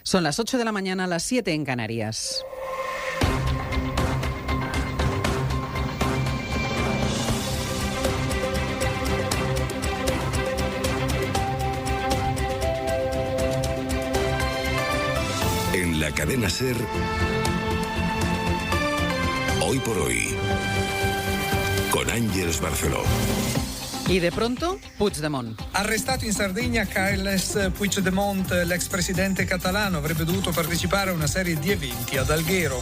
Son las 8 de la mañana, las 7 en Canarias. En la cadena SER, Hoy por Hoy, con Ángeles Barceló. Y de pronto, Puigdemont. Arrestato in Sardegna Carles Puigdemont, l'ex presidente catalano, avrebbe dovuto partecipare a una serie di eventi ad Alghero.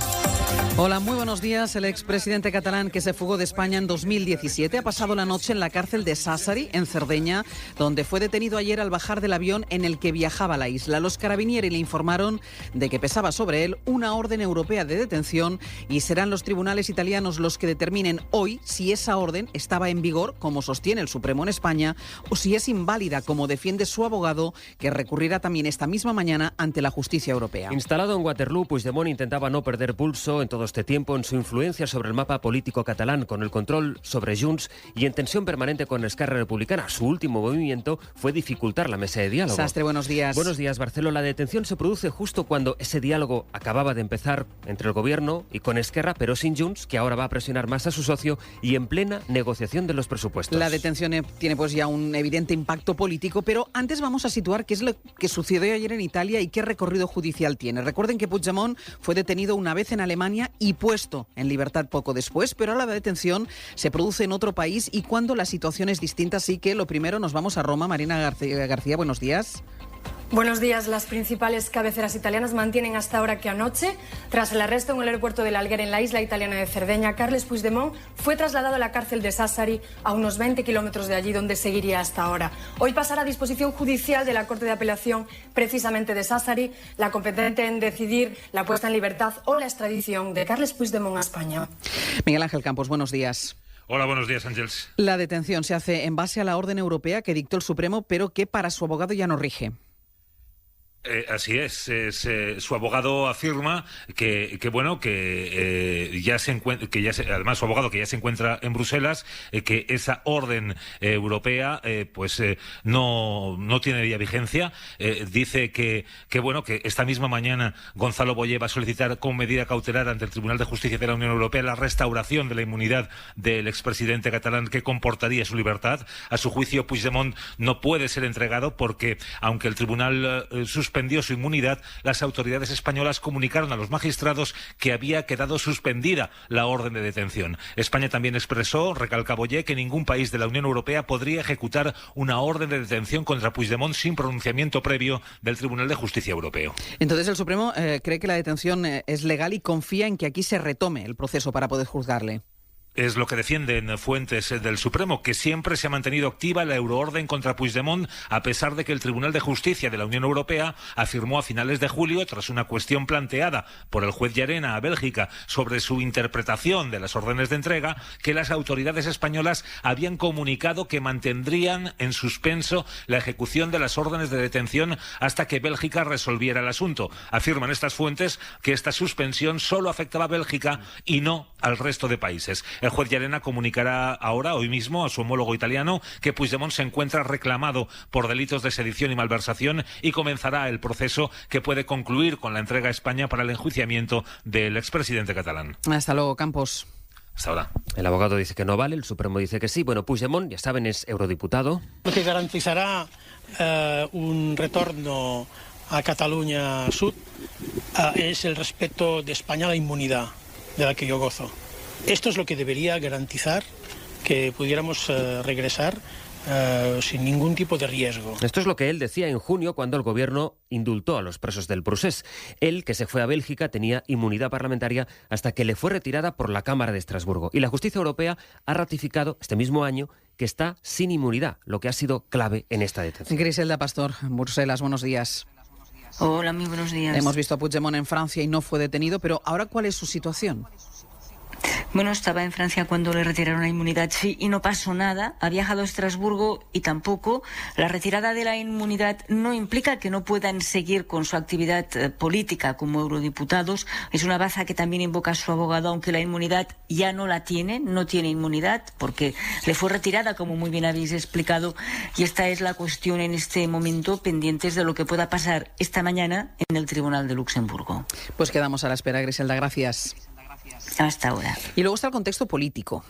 Hola, muy buenos días. El expresidente catalán que se fugó de España en 2017 ha pasado la noche en la cárcel de Sassari, en Cerdeña, donde fue detenido ayer al bajar del avión en el que viajaba a la isla. Los carabinieri le informaron de que pesaba sobre él una orden europea de detención y serán los tribunales italianos los que determinen hoy si esa orden estaba en vigor, como sostiene el Supremo en España, o si es inválida, como defiende su abogado, que recurrirá también esta misma mañana ante la justicia europea. Instalado en Waterloo, Puigdemont intentaba no perder pulso en todo este tiempo en su influencia sobre el mapa político catalán, con el control sobre Junts y en tensión permanente con Esquerra Republicana. Su último movimiento fue dificultar la mesa de diálogo. Sastre, buenos días. Buenos días, Barceló. La detención se produce justo cuando ese diálogo acababa de empezar entre el gobierno y con Esquerra, pero sin Junts, que ahora va a presionar más a su socio, y en plena negociación de los presupuestos. La detención tiene pues ya un evidente impacto político, pero antes vamos a situar qué es lo que sucedió ayer en Italia y qué recorrido judicial tiene. Recuerden que Puigdemont fue detenido una vez en Alemania y puesto en libertad poco después, pero ahora la detención se produce en otro país y cuando la situación es distinta. Así que lo primero, nos vamos a Roma. Marina García, buenos días. Buenos días. Las principales cabeceras italianas mantienen hasta ahora que anoche, tras el arresto en el aeropuerto de Alghero en la isla italiana de Cerdeña, Carles Puigdemont fue trasladado a la cárcel de Sassari, a unos 20 kilómetros de allí, donde seguiría hasta ahora. Hoy pasará a disposición judicial de la Corte de Apelación, precisamente de Sassari, la competente en decidir la puesta en libertad o la extradición de Carles Puigdemont a España. Miguel Ángel Campos, buenos días. Hola, buenos días, Ángeles. La detención se hace en base a la orden europea que dictó el Supremo, pero que para su abogado ya no rige. Así es. Su abogado afirma además su abogado que ya se encuentra en Bruselas, que esa orden europea no tiene ya vigencia. Dice que esta misma mañana Gonzalo Boye va a solicitar con medida cautelar ante el Tribunal de Justicia de la Unión Europea la restauración de la inmunidad del expresidente catalán, que comportaría su libertad. A su juicio, Puigdemont no puede ser entregado porque, aunque el tribunal suspendió su inmunidad, las autoridades españolas comunicaron a los magistrados que había quedado suspendida la orden de detención. España también expresó, recalca Boye, que ningún país de la Unión Europea podría ejecutar una orden de detención contra Puigdemont sin pronunciamiento previo del Tribunal de Justicia Europeo. Entonces el Supremo cree que la detención es legal y confía en que aquí se retome el proceso para poder juzgarle. Es lo que defienden fuentes del Supremo, que siempre se ha mantenido activa la euroorden contra Puigdemont, a pesar de que el Tribunal de Justicia de la Unión Europea afirmó a finales de julio, tras una cuestión planteada por el juez Llarena a Bélgica sobre su interpretación de las órdenes de entrega, que las autoridades españolas habían comunicado que mantendrían en suspenso la ejecución de las órdenes de detención hasta que Bélgica resolviera el asunto. Afirman estas fuentes que esta suspensión solo afectaba a Bélgica y no al resto de países. El juez Llarena comunicará hoy mismo, a su homólogo italiano, que Puigdemont se encuentra reclamado por delitos de sedición y malversación y comenzará el proceso que puede concluir con la entrega a España para el enjuiciamiento del expresidente catalán. Hasta luego, Campos. Hasta ahora. El abogado dice que no vale, el Supremo dice que sí. Bueno, Puigdemont, ya saben, es eurodiputado. Lo que garantizará un retorno a Cataluña Sud es el respeto de España a la inmunidad de la que yo gozo. Esto es lo que debería garantizar que pudiéramos regresar sin ningún tipo de riesgo. Esto es lo que él decía en junio cuando el gobierno indultó a los presos del Procés. Él, que se fue a Bélgica, tenía inmunidad parlamentaria hasta que le fue retirada por la Cámara de Estrasburgo. Y la justicia europea ha ratificado este mismo año que está sin inmunidad, lo que ha sido clave en esta detención. Griselda Pastor, Bruselas, buenos días. Hola, muy buenos días. Hemos visto a Puigdemont en Francia y no fue detenido, pero ahora, ¿cuál es su situación? Bueno, estaba en Francia cuando le retiraron la inmunidad, sí, y no pasó nada. Ha viajado a Estrasburgo y tampoco. La retirada de la inmunidad no implica que no puedan seguir con su actividad política como eurodiputados. Es una baza que también invoca su abogado, aunque la inmunidad ya no la tiene, no tiene inmunidad, porque le fue retirada, como muy bien habéis explicado, y esta es la cuestión en este momento, pendientes de lo que pueda pasar esta mañana en el Tribunal de Luxemburgo. Pues quedamos a la espera, Griselda, gracias. Hasta ahora. Y luego está el contexto político.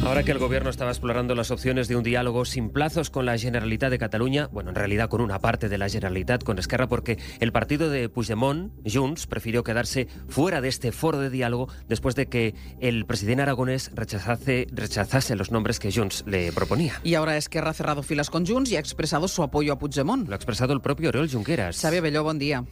Ahora que el Gobierno estaba explorando las opciones de un diálogo sin plazos con la Generalitat de Cataluña, bueno, en realidad con una parte de la Generalitat, con Esquerra, porque el partido de Puigdemont, Junts, prefirió quedarse fuera de este foro de diálogo después de que el presidente aragonés rechazase los nombres que Junts le proponía. Y ahora Esquerra ha cerrado filas con Junts y ha expresado su apoyo a Puigdemont. Lo ha expresado el propio Oriol Junqueras. Xavi Abelló, buen día.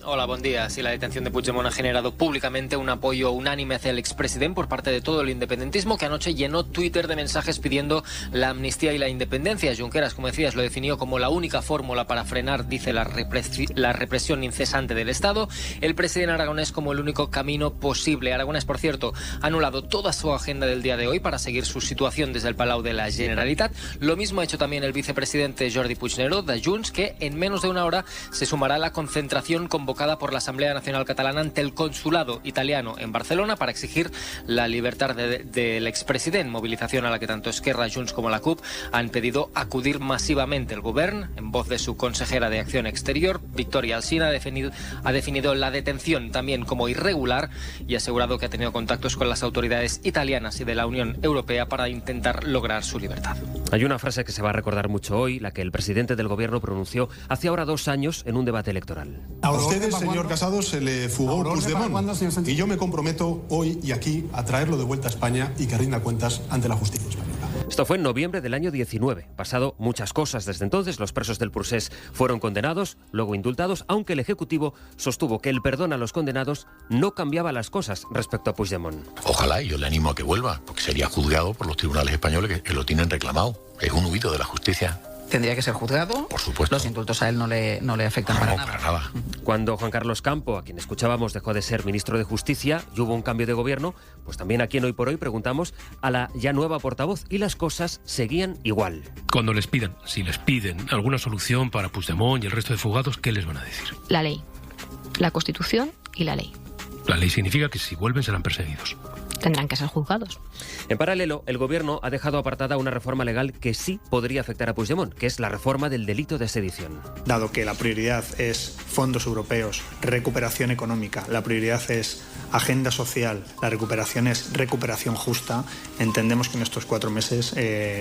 Hola, buen día. Sí, la detención de Puigdemont ha generado públicamente un apoyo unánime hacia el expresidente por parte de todo el independentismo, que anoche llenó Twitter de mensajes pidiendo la amnistía y la independencia. Junqueras, como decías, lo definió como la única fórmula para frenar, dice, la represión incesante del Estado. El presidente aragonés como el único camino posible. Aragonés, por cierto, ha anulado toda su agenda del día de hoy para seguir su situación desde el Palau de la Generalitat. Lo mismo ha hecho también el vicepresidente Jordi Puigneró de Junts, que en menos de una hora se sumará a la concentración convocada por la Asamblea Nacional Catalana ante el consulado italiano en Barcelona para exigir la libertad del expresidente, movilización a la que tanto Esquerra, Junts como la CUP han pedido acudir masivamente. El Govern, en voz de su consejera de Acción Exterior, Victoria Alsina, ha definido la detención también como irregular y ha asegurado que ha tenido contactos con las autoridades italianas y de la Unión Europea para intentar lograr su libertad. Hay una frase que se va a recordar mucho hoy, la que el presidente del Gobierno pronunció hace ahora 2 años en un debate electoral. A ustedes, señor Casado, se le fugó Puigdemont y yo me comprometo hoy y aquí a traerlo de vuelta a España y que rinda cuentas ante la justicia española. Esto fue en noviembre del año 19. Pasado muchas cosas desde entonces. Los presos del Procés fueron condenados, luego indultados, aunque el Ejecutivo sostuvo que el perdón a los condenados no cambiaba las cosas respecto a Puigdemont. Ojalá, y yo le animo a que vuelva, porque sería juzgado por los tribunales españoles que lo tienen reclamado. Es un huido de la justicia. ¿Tendría que ser juzgado? Por supuesto. Los indultos a él no le afectan para nada. Cuando Juan Carlos Campo, a quien escuchábamos, dejó de ser ministro de Justicia y hubo un cambio de gobierno, pues también aquí en Hoy por Hoy preguntamos a la ya nueva portavoz y las cosas seguían igual. Cuando les pidan, si les piden alguna solución para Puigdemont y el resto de fugados, ¿qué les van a decir? La ley, la Constitución y la ley. La ley significa que si vuelven serán perseguidos. Tendrán que ser juzgados. En paralelo, el Gobierno ha dejado apartada una reforma legal que sí podría afectar a Puigdemont, que es la reforma del delito de sedición. Dado que la prioridad es fondos europeos, recuperación económica, la prioridad es agenda social, la recuperación es recuperación justa, entendemos que en estos 4 meses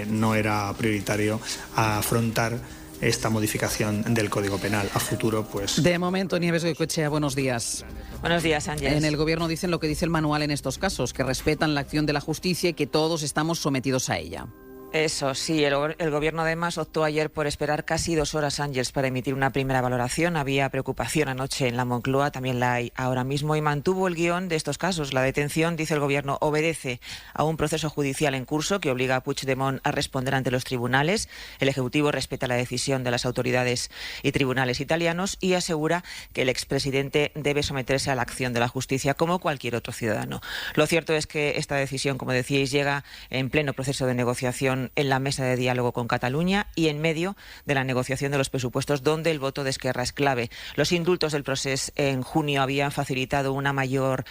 no era prioritario afrontar esta modificación del Código Penal. A futuro, pues... De momento, Nieves Goicoechea, buenos días. Buenos días, Ángel. En el Gobierno dicen lo que dice el manual en estos casos, que respetan la acción de la justicia y que todos estamos sometidos a ella. Eso sí, el Gobierno además optó ayer por esperar casi 2 horas, Ángels, para emitir una primera valoración. Había preocupación anoche en la Moncloa, también la hay ahora mismo, y mantuvo el guión de estos casos. La detención, dice el Gobierno, obedece a un proceso judicial en curso que obliga a Puigdemont a responder ante los tribunales. El Ejecutivo respeta la decisión de las autoridades y tribunales italianos y asegura que el expresidente debe someterse a la acción de la justicia como cualquier otro ciudadano. Lo cierto es que esta decisión, como decíais, llega en pleno proceso de negociación en la mesa de diálogo con Cataluña y en medio de la negociación de los presupuestos, donde el voto de Esquerra es clave. Los indultos del Procés en junio habían facilitado un mayor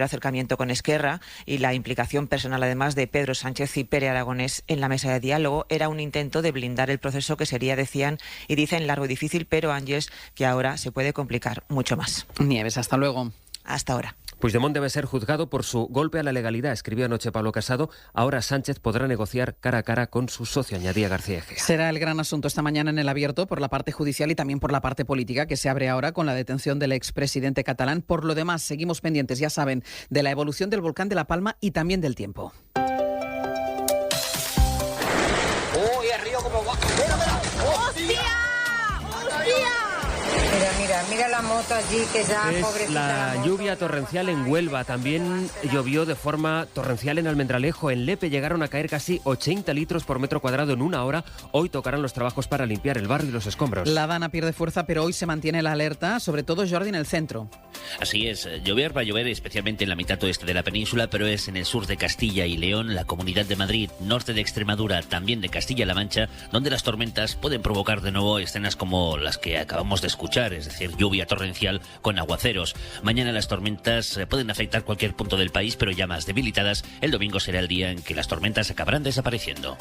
acercamiento con Esquerra, y la implicación personal, además, de Pedro Sánchez y Pere Aragonés en la mesa de diálogo era un intento de blindar el proceso, que sería, decían y dicen, largo y difícil, pero, Ángels, que ahora se puede complicar mucho más. Nieves, hasta luego. Hasta ahora. Puigdemont debe ser juzgado por su golpe a la legalidad, escribió anoche Pablo Casado. Ahora Sánchez podrá negociar cara a cara con su socio, añadía García Egea. Será el gran asunto esta mañana en el Abierto por la parte judicial y también por la parte política, que se abre ahora con la detención del expresidente catalán. Por lo demás, seguimos pendientes, ya saben, de la evolución del volcán de La Palma y también del tiempo. ¡Uy, el río como va! ¡Mira, mira! ¡Hostia! ¡Hostia! Mira la moto allí que ya, pobrecita. La lluvia torrencial en Huelva, también llovió de forma torrencial en Almendralejo. En Lepe llegaron a caer casi 80 litros por metro cuadrado en una hora. Hoy tocarán los trabajos para limpiar el barrio y los escombros. La Dana pierde fuerza, pero hoy se mantiene la alerta, sobre todo, Jordi, en el centro. Así es, llover va a llover especialmente en la mitad oeste de la península, pero es en el sur de Castilla y León, la Comunidad de Madrid, norte de Extremadura, también de Castilla-La Mancha, donde las tormentas pueden provocar de nuevo escenas como las que acabamos de escuchar, es decir, lluvia torrencial con aguaceros. Mañana las tormentas pueden afectar cualquier punto del país, pero ya más debilitadas. El domingo será el día en que las tormentas acabarán desapareciendo.